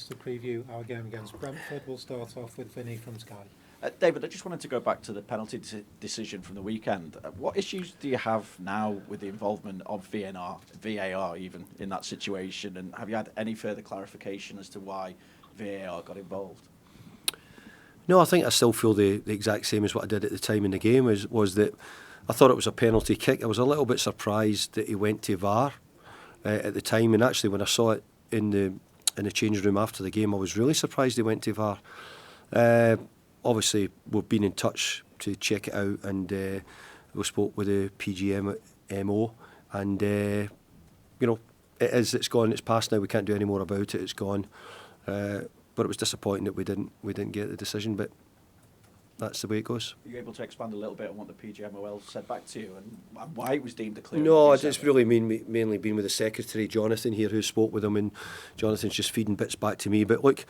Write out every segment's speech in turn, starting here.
to preview our game against Brentford. We'll start off with Vinny from Sky. David, I just wanted to go back to the penalty decision from the weekend. What issues do you have now with the involvement of VAR even, in that situation? And have you had any further clarification as to why VAR got involved? No, I think I still feel the exact same as what I did at the time in the game, was that I thought it was a penalty kick. I was a little bit surprised that he went to VAR at the time, and actually when I saw it in the changing room after the game, I was really surprised he went to VAR. Obviously, we've been in touch to check it out, and we spoke with the PGMO, and it's gone, it's past now. We can't do any more about it. It's gone. But it was disappointing that we didn't get the decision, but that's the way it goes. Are you able to expand a little bit on what the PGMOL said back to you and why it was deemed a clear? No, it's really mainly been with the secretary, Jonathan, here, who spoke with him, and Jonathan's just feeding bits back to me. But look,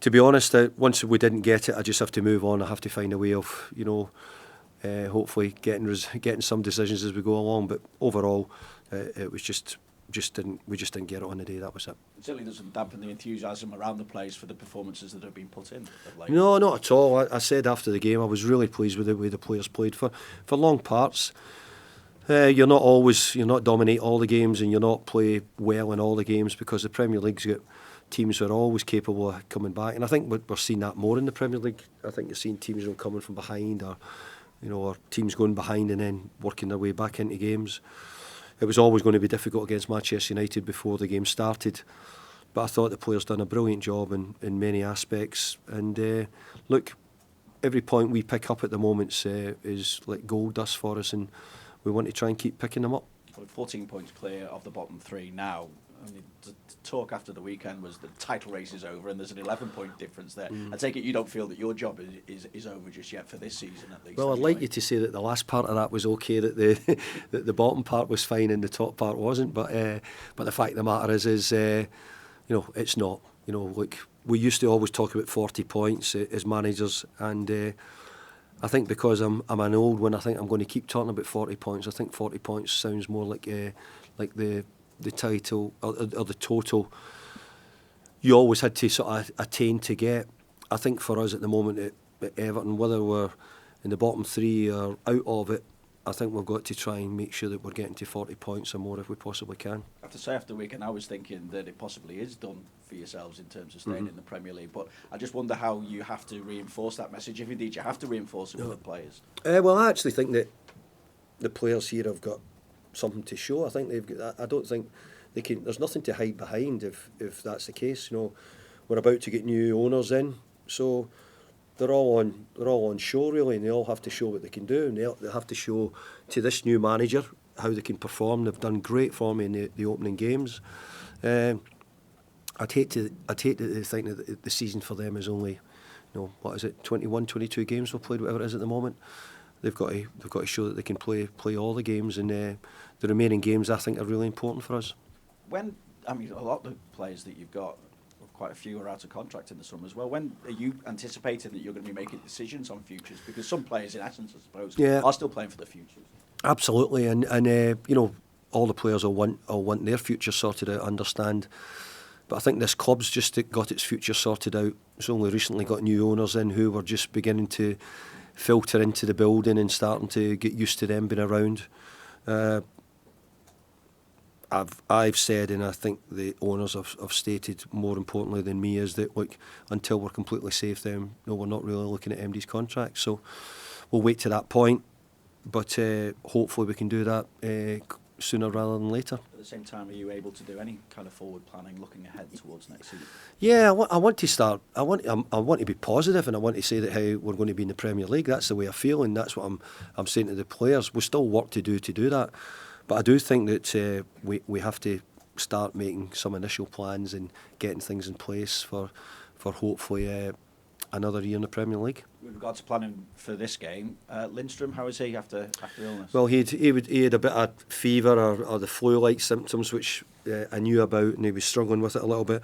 to be honest, once we didn't get it, I just have to move on. I have to find a way of, hopefully getting some decisions as we go along. But overall, it was we just didn't get it on the day. That was it. It certainly doesn't dampen the enthusiasm around the place for the performances that have been put in. No, not at all. I said after the game I was really pleased with the way the players played for long parts. You're not dominate all the games, and you're not play well in all the games, because the Premier League's got teams who are always capable of coming back, and I think we're seeing that more in the Premier League. I think you're seeing teams coming from behind, or teams going behind and then working their way back into games. It was always going to be difficult against Manchester United before the game started, but I thought the players done a brilliant job in many aspects. And look, every point we pick up at the moment is like gold dust for us, and we want to try and keep picking them up. Well, 14 points clear of the bottom three now. I mean, the talk after the weekend was the title race is over and there's an 11-point difference there. I take it you don't feel that your job is over just yet for this season, at least. Well, I'd like you to say that the last part of that was okay, that the that the bottom part was fine and the top part wasn't. But the fact of the matter is it's not. Look, we used to always talk about 40 points as managers, and I think because I'm an old one, I think I'm going to keep talking about 40 points. I think 40 points sounds more like the title or the total you always had to sort of attain to get. I think for us at the moment at Everton, whether we're in the bottom three or out of it, I think we've got to try and make sure that we're getting to 40 points or more if we possibly can. I have to say, after the weekend, I was thinking that it possibly is done for yourselves in terms of staying in the Premier League, but I just wonder how you have to reinforce that message, if indeed you have to reinforce it with the players. Well, I actually think that the players here have got something to show. I think they've got, I don't think they can. There's nothing to hide behind if that's the case. We're about to get new owners in, so they're all on show really, and they all have to show what they can do, and they have to show to this new manager how they can perform. They've done great for me in the opening games. I'd hate to think that the season for them is only, 21, 22 games we've played, whatever it is at the moment. They've got to show that they can play all the games, and the remaining games I think are really important for us. A lot of the players that you've got, quite a few are out of contract in the summer as well. When are you anticipating that you're going to be making decisions on futures? Because some players, in essence, I suppose, are still playing for the futures. Absolutely, and all the players will want their future sorted out. Understand, but I think this club's just got its future sorted out. It's only recently got new owners in who were just beginning to filter into the building and starting to get used to them being around. I've said, and I think the owners have stated more importantly than me, is that look, until we're completely safe, then we're not really looking at MD's contract. So we'll wait to that point, but hopefully we can do that sooner rather than later. At the same time, are you able to do any kind of forward planning, looking ahead towards next season? Yeah, I want to start. I want to be positive, and I want to say that how we're going to be in the Premier League. That's the way I feel, and that's what I'm saying to the players. We've still work to do that. But I do think that we have to start making some initial plans and getting things in place for hopefully another year in the Premier League. With regard to planning for this game, Lindstrom, how is he after illness? Well, he had a bit of fever or the flu-like symptoms, which I knew about, and he was struggling with it a little bit.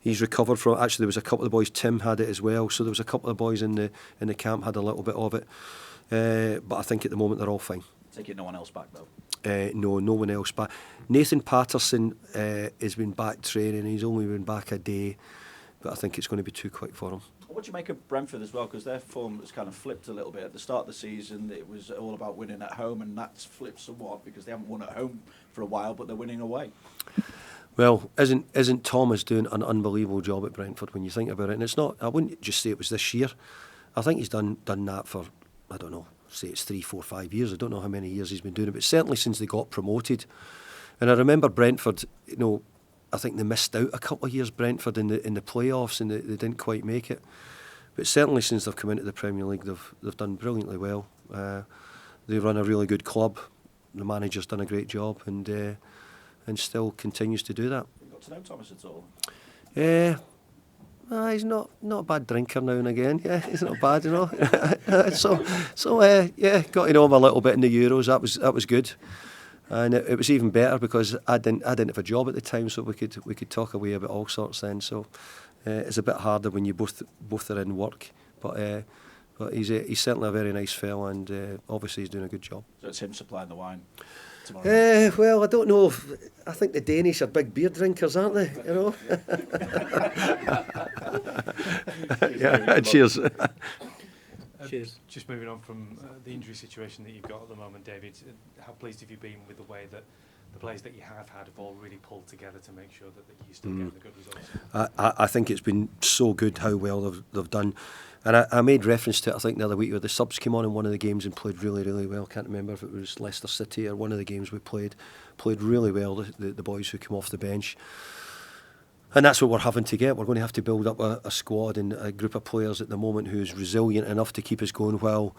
He's recovered from it. Actually, there was a couple of boys. Tim had it as well, so there was a couple of boys in the camp had a little bit of it. But I think at the moment they're all fine. Take it, no one else back though. No one else back. Nathan Patterson has been back training. He's only been back a day. but I think it's going to be too quick for him. What do you make of Brentford as well? Because their form has kind of flipped a little bit. At the start of the season, it was all about winning at home, and that's flipped somewhat because they haven't won at home for a while, but they're winning away. Well, isn't Thomas doing an unbelievable job at Brentford when you think about it? And it's not. I wouldn't just say it was this year. I think he's done that for, I don't know, say it's 3, 4, 5 years. I don't know how many years he's been doing it, but certainly since they got promoted. And I remember Brentford, I think they missed out a couple of years, Brentford, in the playoffs, and they didn't quite make it. But certainly since they've come into the Premier League, they've done brilliantly well. They run a really good club. The manager's done a great job, and still continues to do that. You got to know Thomas at all? He's not a bad drinker now and again. Yeah, he's not bad, so got to know him a little bit in the Euros. That was good. And it was even better because I didn't have a job at the time, so we could talk away about all sorts then. So it's a bit harder when you both are in work. But he's certainly a very nice fella, and obviously he's doing a good job. So it's him supplying the wine tomorrow. Well, I don't know. I think the Danish are big beer drinkers, aren't they? Yeah. Cheers. Cheers. Just moving on from the injury situation that you've got at the moment, David, how pleased have you been with the way that the players that you have had have all really pulled together to make sure that you're still getting the good results? I think it's been so good how well they've done. And I made reference to it, I think, the other week where the subs came on in one of the games and played really, really well. Can't remember if it was Leicester City or one of the games we played. Played really well, the boys who come off the bench. And that's what we're having to get. We're going to have to build up a squad and a group of players at the moment who's resilient enough to keep us going while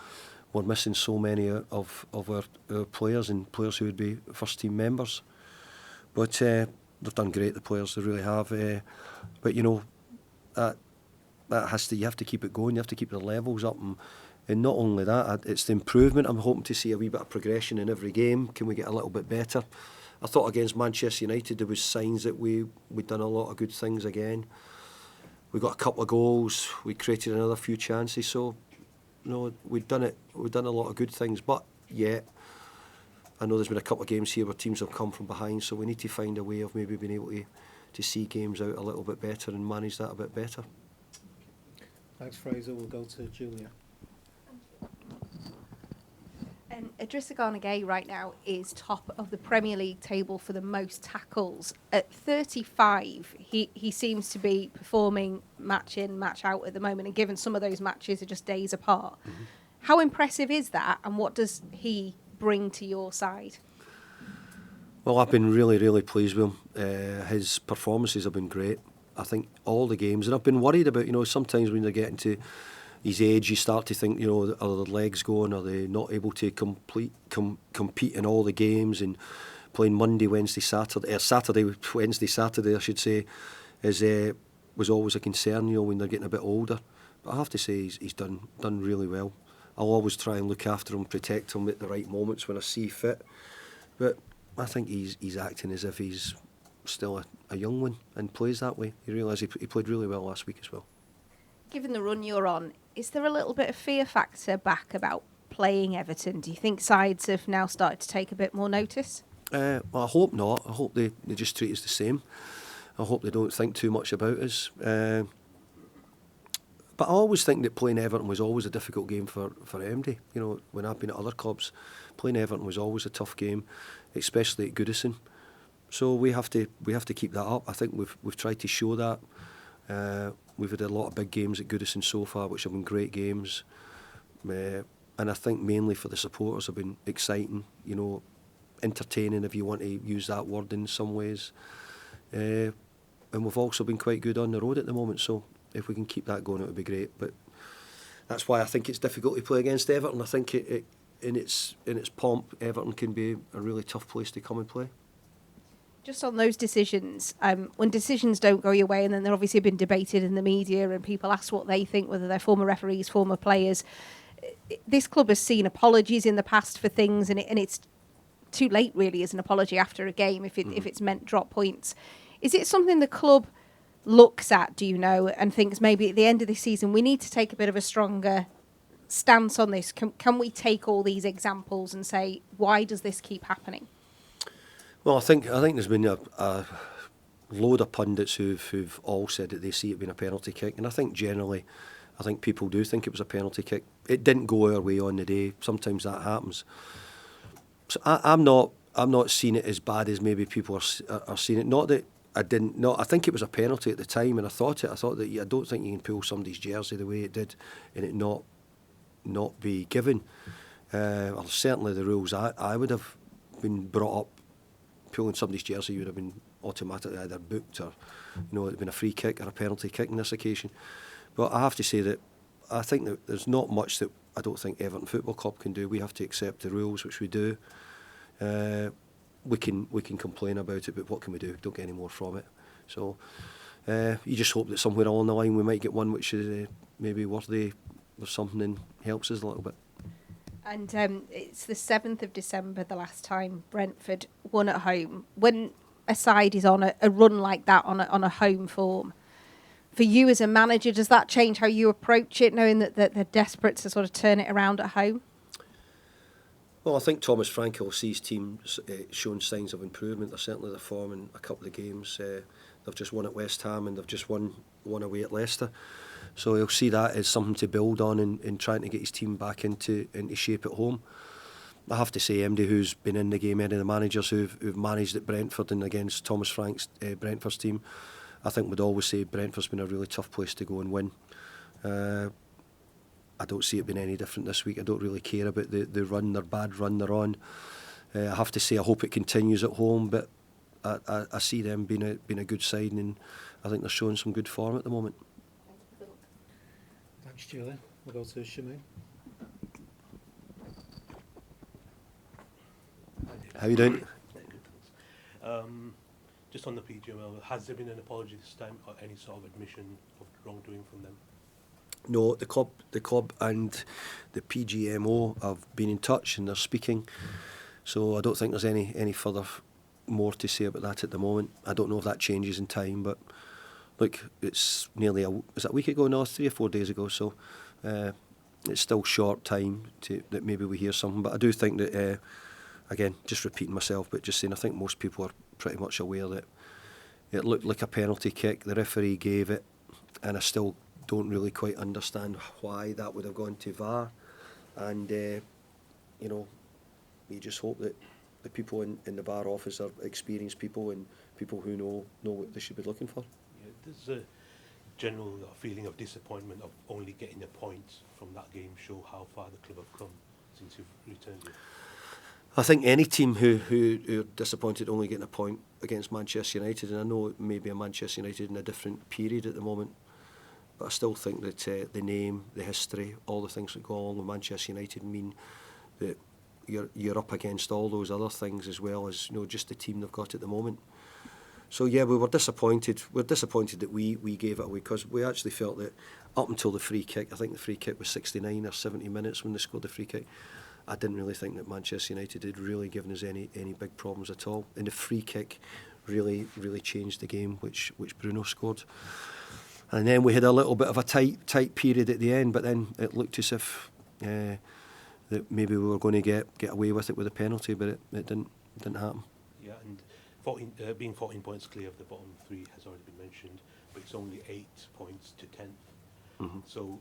we're missing so many of our players and players who would be first team members. But they've done great, the players, they really have. But that you have to keep it going. You have to keep the levels up, and not only that, it's the improvement. I'm hoping to see a wee bit of progression in every game. Can we get a little bit better? I thought against Manchester United there was signs that we'd done a lot of good things again. We got a couple of goals. We created another few chances. So, we've done it. We've done a lot of good things. But yet, I know there's been a couple of games here where teams have come from behind. So we need to find a way of maybe being able to see games out a little bit better and manage that a bit better. Thanks, Fraser. We'll go to Julia. Idrissa Gana Gueye right now is top of the Premier League table for the most tackles. At 35, he seems to be performing match in, match out at the moment, and given some of those matches are just days apart. Mm-hmm. How impressive is that, and what does he bring to your side? Well, I've been really, really pleased with him. His performances have been great. I think all the games, and I've been worried about, sometimes when they're getting to his age, you start to think, are their legs going? Are they not able to compete in all the games? And playing Monday, Wednesday, Saturday, Wednesday, Saturday, I should say, was always a concern, when they're getting a bit older. But I have to say, he's done really well. I'll always try and look after him, protect him at the right moments when I see fit. But I think he's acting as if he's still a young one and plays that way. You realise he played really well last week as well. Given the run you're on, is there a little bit of fear factor back about playing Everton? Do you think sides have now started to take a bit more notice? Well, I hope not. I hope they just treat us the same. I hope they don't think too much about us. But I always think that playing Everton was always a difficult game for MD. When I've been at other clubs, playing Everton was always a tough game, especially at Goodison. So we have to keep that up. I think we've tried to show that. We've had a lot of big games at Goodison so far, which have been great games. And I think mainly for the supporters have been exciting, entertaining, if you want to use that word in some ways. And we've also been quite good on the road at the moment, so if we can keep that going, it would be great. But that's why I think it's difficult to play against Everton. I think in its pomp, Everton can be a really tough place to come and play. Just on those decisions, when decisions don't go your way, and then they're obviously been debated in the media and people ask what they think, whether they're former referees, former players, this club has seen apologies in the past for things, and it's too late really as an apology after a game if it's meant drop points. Is it something the club looks at, do you know, and thinks maybe at the end of the season we need to take a bit of a stronger stance on this? Can we take all these examples and say, why does this keep happening? Well, I think there's been load of pundits who've all said that they see it being a penalty kick, and I think generally, I think people do think it was a penalty kick. It didn't go our way on the day. Sometimes that happens. So I'm not seeing it as bad as maybe people are seeing it. Not that I didn't. No, I think it was a penalty at the time, and I thought that I don't think you can pull somebody's jersey the way it did, and it not be given. Well, certainly the rules I would have been brought up, pulling somebody's jersey, you would have been automatically either booked or, it would have been a free kick or a penalty kick on this occasion. But I have to say that I think that there's not much that I don't think Everton Football Club can do. We have to accept the rules, which we do. We can complain about it, but what can we do? Don't get any more from it. So you just hope that somewhere along the line we might get one which is maybe worthy of something and helps us a little bit. And it's the 7th of December, the last time Brentford won at home. When a side is on a run like that on a home form, for you as a manager, does that change how you approach it, knowing that they're desperate to sort of turn it around at home? Well, I think Thomas Frank will see his team showing signs of improvement. They're certainly the form in a couple of games. They've just won at West Ham and they've just won away at Leicester. So he'll see that as something to build on in trying to get his team back into shape at home. I have to say, MD, who's been in the game, any of the managers who've managed at Brentford and against Thomas Frank's Brentford's team, I think would always say Brentford's been a really tough place to go and win. I don't see it being any different this week. I don't really care about the run, their bad run they're on. I have to say I hope it continues at home, but I see them being a good side, and I think they're showing some good form at the moment. Thanks, Julian. We'll go to Shamoon. How you doing? Just on the PGML, has there been an apology this time or any sort of admission of wrongdoing from them? No, the club and the PGMO have been in touch and they're speaking. So I don't think there's any further more to say about that at the moment. I don't know if that changes in time, but look, it's nearly a week ago now, 3 or 4 days ago. So it's still short time that maybe we hear something. But I do think that again, just repeating myself, but just saying, I think most people are pretty much aware that it looked like a penalty kick. The referee gave it, and I still don't really quite understand why that would have gone to VAR. And you just hope that the people in the VAR office are experienced people and people who know what they should be looking for. Yeah, there's a general feeling of disappointment of only getting a point from that game. Show how far the club have come since you've returned here. I think any team who are disappointed only getting a point against Manchester United, and I know it may be a Manchester United in a different period at the moment, but I still think that the name, the history, all the things that go along with Manchester United mean that you're up against all those other things as well as just the team they've got at the moment. So yeah, we were disappointed. We're disappointed that we gave it away, because we actually felt that up until the free kick, I think the free kick was 69 or 70 minutes when they scored the free kick, I didn't really think that Manchester United had really given us any big problems at all. And the free kick really changed the game, which Bruno scored. And then we had a little bit of a tight period at the end, but then it looked as if that maybe we were going to get away with it with a penalty, but it didn't happen. Yeah, and being 14 points clear of the bottom three has already been mentioned, but it's only 8 points to 10th. Mm-hmm. So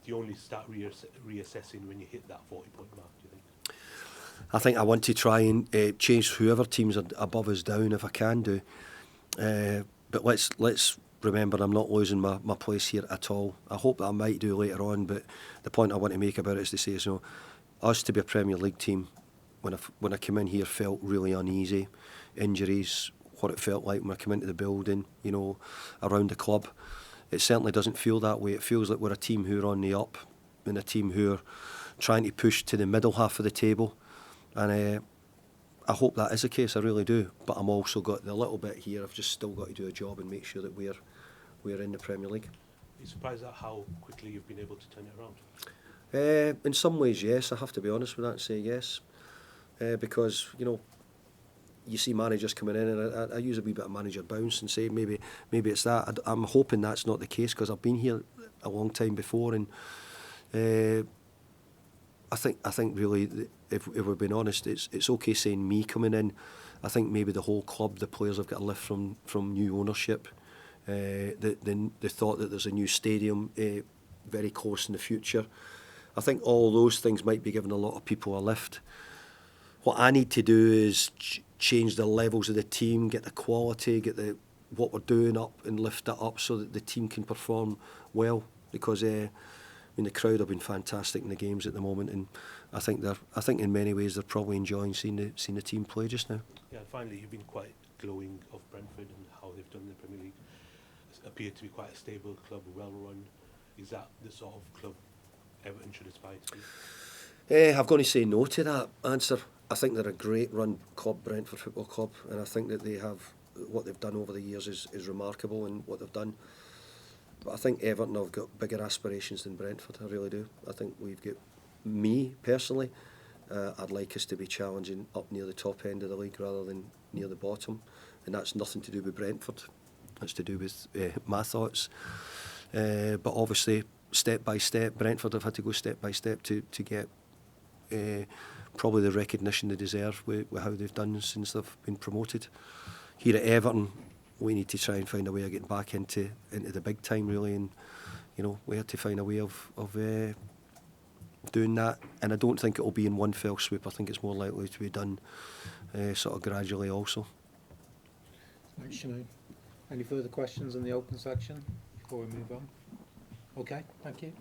do you only start reassessing when you hit that 40-point mark, do you think? I think I want to try and change whoever teams are above us down if I can do. But let's remember, I'm not losing my place here at all. I hope that I might do later on, but the point I want to make about it is to say, us to be a Premier League team, when I came in here, felt really uneasy. Injuries, what it felt like when I came into the building, around the club. It certainly doesn't feel that way. It feels like we're a team who are on the up, and a team who are trying to push to the middle half of the table. And I hope that is the case, I really do. But I'm also got the little bit here, I've just still got to do a job and make sure that we're in the Premier League. Are you surprised at how quickly you've been able to turn it around? In some ways, yes. I have to be honest with that and say yes. Because, you see managers coming in, and I use a wee bit of manager bounce and say maybe it's that. I'm hoping that's not the case, because I've been here a long time before, and I think really, if we're being honest, it's okay saying me coming in I think maybe the whole club, the players have got a lift from new ownership. The thought that there's a new stadium very close in the future. I think all those things might be giving a lot of people a lift. What I need to do is change the levels of the team, get the quality, get what we're doing up and lift it up so that the team can perform well. Because the crowd have been fantastic in the games at the moment, and I think in many ways they're probably enjoying seeing the team play just now. Yeah, and finally, you've been quite glowing of Brentford and how they've done in the Premier League. It's appeared to be quite a stable club, well run. Is that the sort of club Everton should aspire to be? I'm going to say no to that answer. I think they're a great run club, Brentford Football Club, and I think that what they've done over the years is remarkable in what they've done. But I think Everton have got bigger aspirations than Brentford, I really do. I think we've got, me personally, I'd like us to be challenging up near the top end of the league rather than near the bottom, and that's nothing to do with Brentford. That's to do with my thoughts. But obviously, step by step, Brentford have had to go step by step to get probably the recognition they deserve with how they've done since they've been promoted. Here at Everton, we need to try and find a way of getting back into the big time, really, and we have to find a way of doing that. And I don't think it will be in one fell swoop. I think it's more likely to be done sort of gradually also. Thanks, Sinead. Any further questions in the open section before we move on? Okay, thank you.